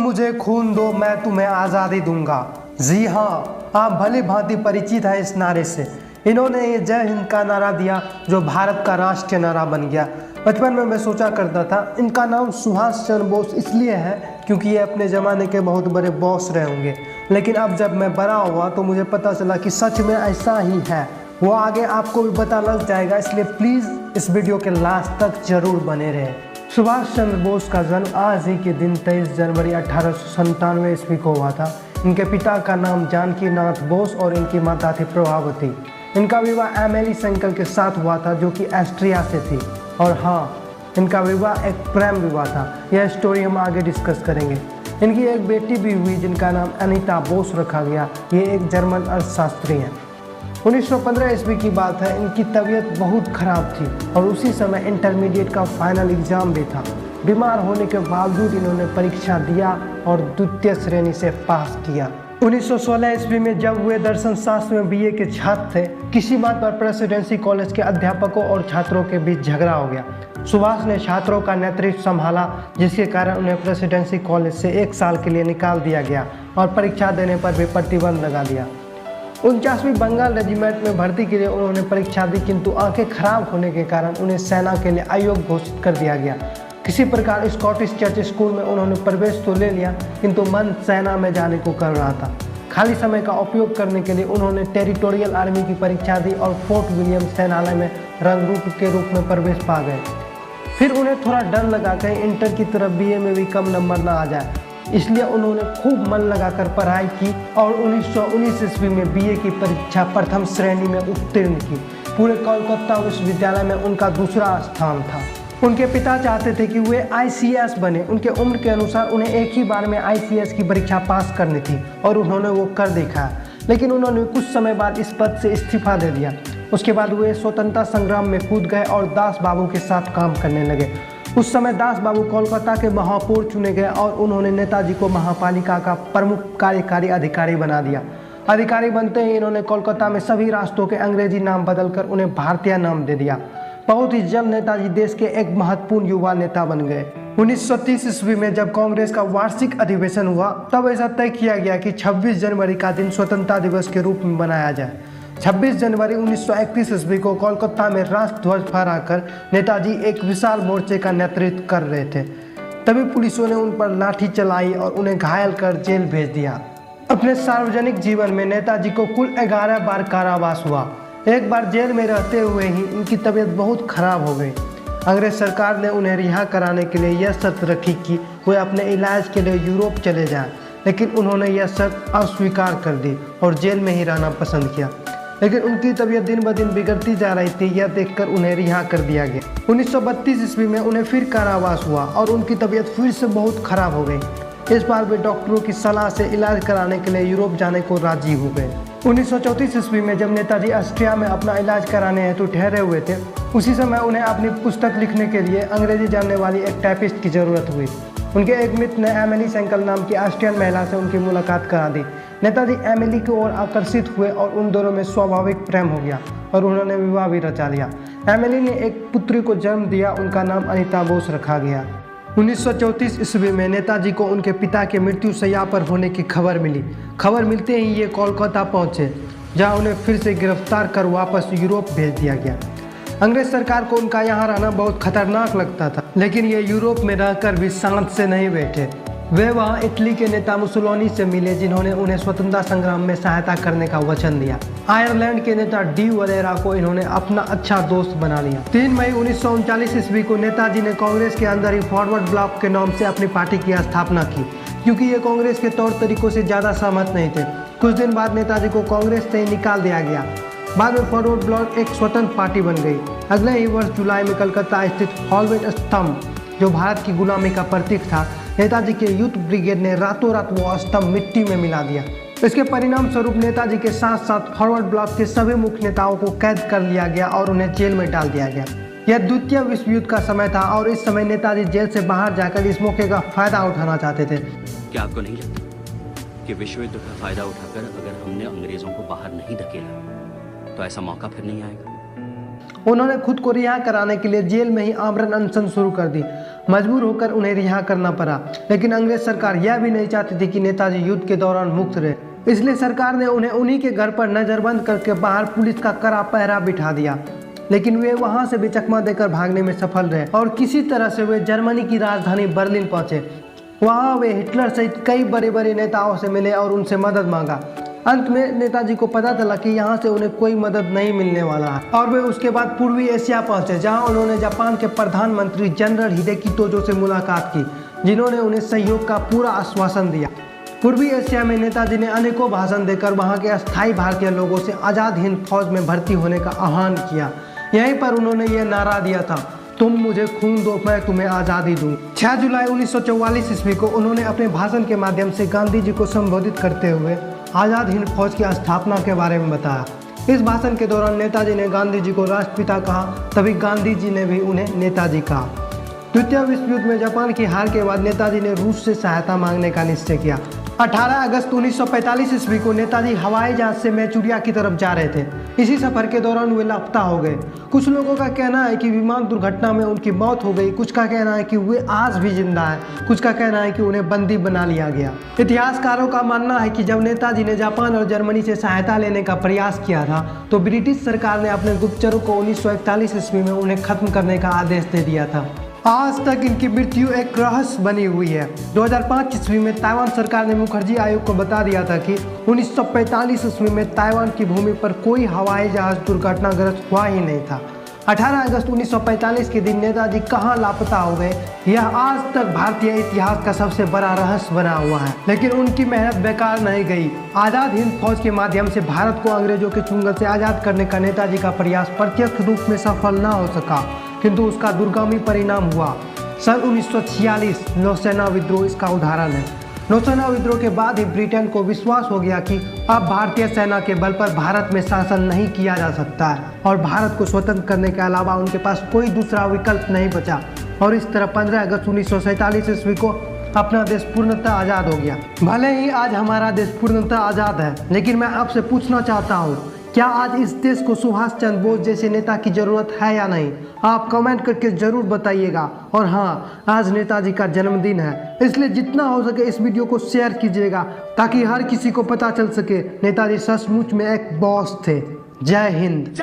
मुझे खून दो, मैं तुम्हें आज़ादी दूंगा। जी हाँ, आप भली भांति परिचित है इस नारे से। इन्होंने ये जय हिंद का नारा दिया जो भारत का राष्ट्रीय नारा बन गया। बचपन में मैं सोचा करता था इनका नाम सुभाष चंद्र बोस इसलिए है क्योंकि ये अपने ज़माने के बहुत बड़े बॉस रहे होंगे, लेकिन अब जब मैं बड़ा हुआ तो मुझे पता चला कि सच में ऐसा ही है। वो आगे आपको भी पता लग जाएगा, इसलिए प्लीज़ इस वीडियो के लास्ट तक जरूर बने रहें। सुभाष चंद्र बोस का जन्म आज ही के दिन 23 जनवरी 1897 ईस्वी को हुआ था। इनके पिता का नाम जानकी नाथ बोस और इनकी माता थी प्रभावती। इनका विवाह एमिली सेंकल के साथ हुआ था जो कि ऑस्ट्रिया से थी। और हाँ, इनका विवाह एक प्रेम विवाह था। यह स्टोरी हम आगे डिस्कस करेंगे। इनकी एक बेटी भी हुई जिनका नाम अनीता बोस रखा गया। ये एक जर्मन अर्थशास्त्री हैं। 1915 ईस्वी की बात है। इनकी तबीयत बहुत खराब थी और उसी समय इंटरमीडिएट का फाइनल एग्जाम भी था। बीमार होने के बावजूद इन्होंने परीक्षा दिया और द्वितीय श्रेणी से पास किया। 1916 ईस्वी में जब वे दर्शन शास्त्र में बीए के छात्र थे, किसी बात पर प्रेसिडेंसी कॉलेज के अध्यापकों और छात्रों के बीच झगड़ा हो गया। सुभाष ने छात्रों का नेतृत्व संभाला, जिसके कारण उन्हें प्रेसिडेंसी कॉलेज से 1 साल के लिए निकाल दिया गया और परीक्षा देने पर भी प्रतिबंध लगा दिया। 49वीं बंगाल रेजिमेंट में भर्ती के लिए उन्होंने परीक्षा दी, किंतु आंखें खराब होने के कारण उन्हें सेना के लिए अयोग्य घोषित कर दिया गया। किसी प्रकार स्कॉटिश चर्च स्कूल में उन्होंने प्रवेश तो ले लिया, किंतु मन सेना में जाने को कर रहा था। खाली समय का उपयोग करने के लिए उन्होंने टेरिटोरियल आर्मी की परीक्षा दी और फोर्ट विलियम सेनालय में रंगरूट के रूप में प्रवेश पा गए। फिर उन्हें थोड़ा डर लगा कहीं इंटर की तरफ बीए में भी कम नंबर ना आ जाए, इसलिए उन्होंने खूब मन लगाकर पढ़ाई की और 1919 ईस्वी में बीए की परीक्षा प्रथम श्रेणी में उत्तीर्ण की। पूरे कोलकाता विश्वविद्यालय में उनका दूसरा स्थान था। उनके पिता चाहते थे कि वे आईसीएस बने। उनके उम्र के अनुसार उन्हें एक ही बार में आईसीएस की परीक्षा पास करनी थी और उन्होंने वो कर देखा, लेकिन उन्होंने कुछ समय बाद इस पद से इस्तीफा दे दिया। उसके बाद वे स्वतंत्रता संग्राम में कूद गए और दास बाबू के साथ काम करने लगे। उस समय दास बाबू कोलकाता के महापौर चुने गए और उन्होंने नेताजी को महापालिका का प्रमुख कार्यकारी अधिकारी बना दिया। अधिकारी बनते ही इन्होंने कोलकाता में सभी रास्तों के अंग्रेजी नाम बदलकर उन्हें भारतीय नाम दे दिया। बहुत ही जल्द नेताजी देश के एक महत्वपूर्ण युवा नेता बन गए। 1930 ईस्वी में जब कांग्रेस का वार्षिक अधिवेशन हुआ, तब ऐसा तय किया गया कि 26 जनवरी का दिन स्वतंत्रता दिवस के रूप में मनाया जाए। 26 जनवरी 1931 ईस्वी को कोलकाता में राष्ट्र ध्वज फहराकर नेताजी एक विशाल मोर्चे का नेतृत्व कर रहे थे। तभी पुलिसों ने उन पर लाठी चलाई और उन्हें घायल कर जेल भेज दिया। अपने सार्वजनिक जीवन में नेताजी को कुल 11 बार कारावास हुआ। एक बार जेल में रहते हुए ही उनकी तबीयत बहुत खराब हो गई। अंग्रेज सरकार ने उन्हें रिहा कराने के लिए यह शर्त रखी कि वे अपने इलाज के लिए यूरोप चले जाएं, लेकिन उन्होंने यह शर्त अस्वीकार कर दी और जेल में ही रहना पसंद किया। लेकिन उनकी तबीयत दिन ब दिन बिगड़ती जा रही थी, यह देखकर उन्हें रिहा कर दिया गया। 1932 ईस्वी में उन्हें फिर कारावास हुआ और उनकी तबीयत फिर से बहुत खराब हो गई। इस बार वे डॉक्टरों की सलाह से इलाज कराने के लिए यूरोप जाने को राजी हो गए। 1934 ईस्वी में जब नेताजी ऑस्ट्रिया में अपना इलाज कराने हेतु ठहरे हुए थे, उसी समय उन्हें अपनी पुस्तक लिखने के लिए अंग्रेजी जानने वाली एक टाइपिस्ट की ज़रूरत हुई। उनके एक मित्र ने एमिली सेंकल नाम की ऑस्ट्रियन महिला से उनकी मुलाकात करा दी। नेताजी एमिली की ओर आकर्षित हुए और उन दोनों में स्वाभाविक प्रेम हो गया और उन्होंने विवाह भी रचा लिया। एमिली ने एक पुत्री को जन्म दिया, उनका नाम अनीता बोस रखा गया। 1934 ईस्वी में नेताजी को उनके पिता के मृत्यु शैया पर होने की खबर मिली। खबर मिलते ही ये कोलकाता पहुंचे, जहां उन्हें फिर से गिरफ्तार कर वापस यूरोप भेज दिया गया। अंग्रेज सरकार को उनका यहाँ रहना बहुत खतरनाक लगता था, लेकिन ये यूरोप में रहकर भी शांत से नहीं बैठे। वे वहाँ इटली के नेता मुसोलिनी से मिले, जिन्होंने उन्हें स्वतंत्रता संग्राम में सहायता करने का वचन दिया। आयरलैंड के नेता डी वलेरा को इन्होंने अपना अच्छा दोस्त बना लिया। 3 मई 1939 ईस्वी को नेताजी ने कांग्रेस के अंदर ही फॉरवर्ड ब्लॉक के नाम से अपनी पार्टी की स्थापना की, क्योंकि ये कांग्रेस के तौर तरीकों से ज़्यादा सहमत नहीं थे। कुछ दिन बाद नेताजी को कांग्रेस से निकाल दिया गया। बाद में फॉरवर्ड ब्लॉक एक स्वतंत्र पार्टी बन गई। अगले ही वर्ष जुलाई में कलकत्ता स्थित हॉलवेट स्तंभ, जो भारत की गुलामी का प्रतीक था, नेताजी के यूथ ब्रिगेड ने रातों रात वो स्तंभ मिट्टी में मिला दिया। इसके परिणाम स्वरूप नेताजी के साथ साथ फॉरवर्ड ब्लॉक के सभी मुख्य नेताओं को कैद कर लिया गया और उन्हें जेल में डाल दिया गया। यह द्वितीय विश्व युद्ध का समय था और इस समय नेताजी जेल से बाहर जाकर इस मौके का फायदा उठाना चाहते थे। क्या आपको नहीं लगता कि विश्व युद्ध का फायदा उठाकर अगर हमने अंग्रेजों को बाहर नहीं धकेला तो ऐसा मौका फिर नहीं आएगा? उन्होंने खुद को रिहा कराने के लिए जेल में ही आमरण अनशन शुरू कर दी। मजबूर होकर उन्हें रिहा करना पड़ा। लेकिन अंग्रेज सरकार यह भी नहीं चाहती थी कि नेताजी युद्ध के दौरान मुक्त रहे, इसलिए सरकार ने उन्हें उन्हीं के घर पर नजरबंद करके बाहर पुलिस का कड़ा पहरा बिठा दिया। लेकिन वे वहां से भी चकमा देकर भागने में सफल रहे और किसी तरह से वे जर्मनी की राजधानी बर्लिन पहुंचे। वहां वे हिटलर सहित कई बड़े बड़े नेताओं से मिले और उनसे मदद मांगा। अंत में नेताजी को पता चला कि यहाँ से उन्हें कोई मदद नहीं मिलने वाला है और वे उसके बाद पूर्वी एशिया पहुंचे, जहां उन्होंने जापान के प्रधानमंत्री जनरल हिदेकी तोजो से मुलाकात की, जिन्होंने उन्हें सहयोग का पूरा आश्वासन दिया। पूर्वी एशिया में नेताजी ने अनेकों भाषण देकर वहां के अस्थायी भारतीय लोगों से आज़ाद हिंद फौज में भर्ती होने का आह्वान किया। यहीं पर उन्होंने यह नारा दिया था, तुम मुझे खून दो मैं तुम्हें आज़ादी दूं। 6 जुलाई 1944 ईस्वी को उन्होंने अपने भाषण के माध्यम से गांधी जी को संबोधित करते हुए आज़ाद हिंद फौज की स्थापना के बारे में बताया। इस भाषण के दौरान नेताजी ने गांधी जी को राष्ट्रपिता कहा, तभी गांधी जी ने भी उन्हें नेताजी कहा। द्वितीय विश्व युद्ध में जापान की हार के बाद नेताजी ने रूस से सहायता मांगने का निश्चय किया। 18 अगस्त 1945 ईस्वी को नेताजी हवाई जहाज से मैचुरिया की तरफ जा रहे थे। इसी सफर के दौरान वे लापता हो गए। कुछ लोगों का कहना है कि विमान दुर्घटना में उनकी मौत हो गई, कुछ का कहना है कि वे आज भी जिंदा हैं, कुछ का कहना है कि उन्हें बंदी बना लिया गया। इतिहासकारों का मानना है कि जब नेताजी ने जापान और जर्मनी से सहायता लेने का प्रयास किया था तो ब्रिटिश सरकार ने अपने गुप्तचरों को 1941 ईस्वी में उन्हें खत्म करने का आदेश दे दिया था। आज तक इनकी मृत्यु एक रहस्य बनी हुई है। 2005 ईस्वी में ताइवान सरकार ने मुखर्जी आयोग को बता दिया था कि 1945 ईस्वी में ताइवान की भूमि पर कोई हवाई जहाज दुर्घटनाग्रस्त हुआ ही नहीं था। 18 अगस्त 1945 के दिन नेताजी कहां लापता हो गए, यह आज तक भारतीय इतिहास का सबसे बड़ा रहस्य बना हुआ है। लेकिन उनकी मेहनत बेकार नहीं गई। आज़ाद हिंद फौज के माध्यम से भारत को अंग्रेजों के चुंगल से आज़ाद करने का नेताजी का प्रयास प्रत्यक्ष रूप में सफल न हो सका, किंतु उसका दूरगामी परिणाम हुआ। सन 1946 नौसेना विद्रोह इसका उदाहरण है। नौसेना विद्रोह के बाद ही ब्रिटेन को विश्वास हो गया कि अब भारतीय सेना के बल पर भारत में शासन नहीं किया जा सकता है और भारत को स्वतंत्र करने के अलावा उनके पास कोई दूसरा विकल्प नहीं बचा। और इस तरह 15 अगस्त 1947 ईस्वी को अपना देश पूर्णतः आज़ाद हो गया। भले ही आज हमारा देश पूर्णतः आज़ाद है, लेकिन मैं आपसे पूछना चाहता हूँ, क्या आज इस देश को सुभाष चंद्र बोस जैसे नेता की जरूरत है या नहीं? आप कमेंट करके जरूर बताइएगा। और हाँ, आज नेताजी का जन्मदिन है, इसलिए जितना हो सके इस वीडियो को शेयर कीजिएगा ताकि हर किसी को पता चल सके नेताजी सचमुच में एक बॉस थे। जय हिंद।